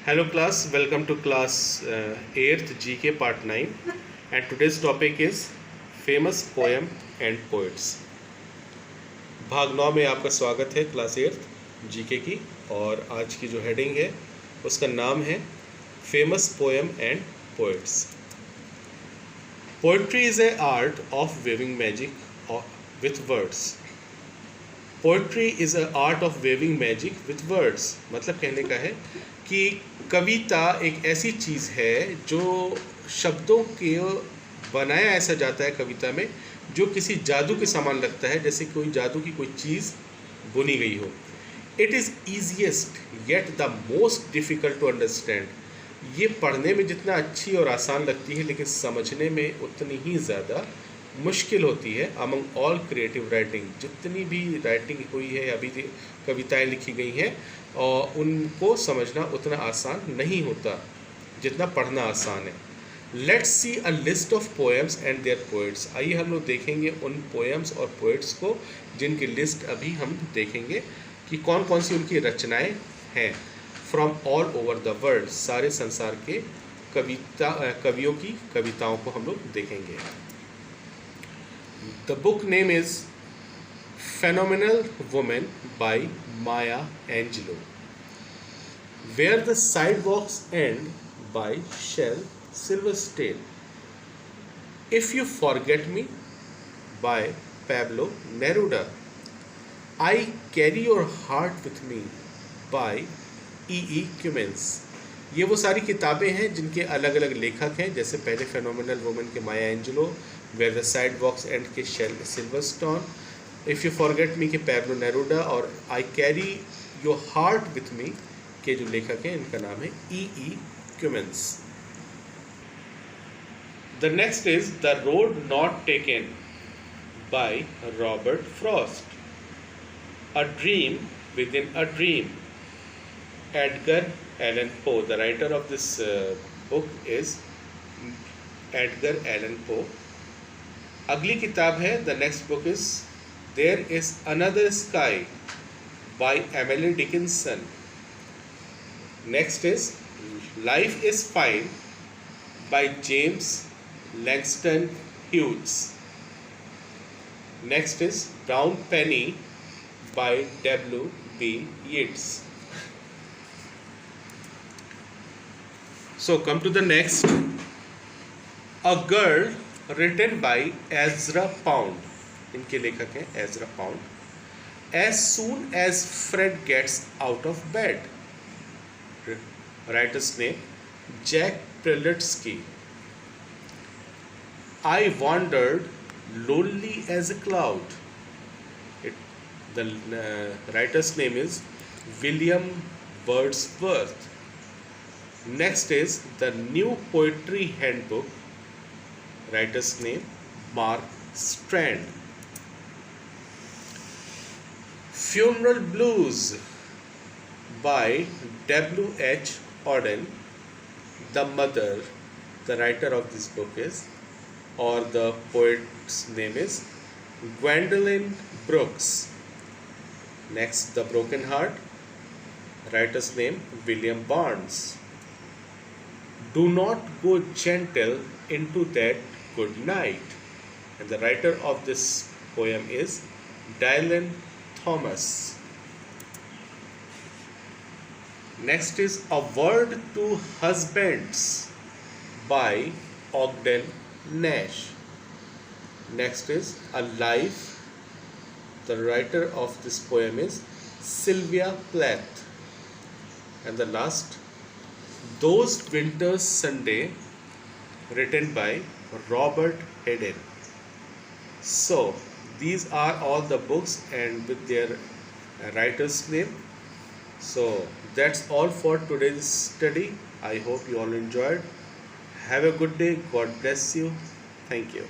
Hello class, welcome to class 8th GK part 9 and today's topic is famous poem and poets. भाग 9 में आपका स्वागत है class 8th GK की। और आज की जो हेडिंग है उसका नाम है famous poem and poets. Poetry is a art of weaving magic with words. Poetry is a art of weaving magic with words, मतलब कहने का है कि कविता एक ऐसी चीज़ है जो शब्दों के बनाया ऐसा जाता है कविता में जो किसी जादू के समान लगता है, जैसे कोई जादू की कोई चीज़ बुनी गई हो। It is easiest yet the most difficult to understand. ये पढ़ने में जितना अच्छी और आसान लगती है लेकिन समझने में उतनी ही ज़्यादा मुश्किल होती है। अमंग ऑल क्रिएटिव राइटिंग, जितनी भी राइटिंग हुई है, अभी कविताएं लिखी गई हैं, और उनको समझना उतना आसान नहीं होता जितना पढ़ना आसान है। Let's see a list of poems and their poets. आइए हम लोग देखेंगे उन पोएम्स और पोएट्स को जिनकी लिस्ट अभी हम देखेंगे कि कौन कौन सी उनकी रचनाएं हैं। From all over the world, सारे संसार के कवियों की कविताओं को हम लोग देखेंगे। The book name is Phenomenal Woman by Maya Angelou. Where the Sidewalks End by Shel Silverstein. If You Forget Me by Pablo Neruda. I Carry Your Heart With Me by E. Cummins. ये वो सारी किताबें हैं जिनके अलग अलग लेखक हैं, जैसे पहले फेनोमेनल वुमन के Maya Angelou, where the sidewalks end के Shel Silverstein, if you forget me के पैब्लो नेरूडा, और I carry your heart with me के जो लेखक हैं इनका नाम है E. Cummins. The next is the road not taken by Robert Frost. A dream within a dream, Edgar Allan Poe. The writer of this book is Edgar Allan Poe. अगली किताब है, the next book is There is Another Sky by Emily Dickinson. Next is Life is Fine by James Langston Hughes. Next is Brown Penny by W.B. Yeats. So come to the next. A Girl written by Ezra Pound. इनके लेखक हैं Ezra Pound. As soon as Fred gets out of bed. Writer's name Jack Prelutsky. I wandered lonely as a cloud. The writer's name is William Wordsworth. Next is the New Poetry Handbook. Writer's name Mark Strand. Funeral Blues by W.H. Auden. The mother, the writer of this book is, or the poet's name is Gwendolyn Brooks. Next, The Broken Heart. Writer's name William Barnes. Do not go gentle into that good night. And the writer of this poem is Dylan Thomas. Next is A Word to Husbands by Ogden Nash. Next is A Life. The writer of this poem is Sylvia Plath. And the last, Those Winter's Sunday, written by Robert Hayden. So these are all the books and with their writer's name. So that's all for today's study. I hope you all enjoyed. Have a good day. God bless you. Thank you.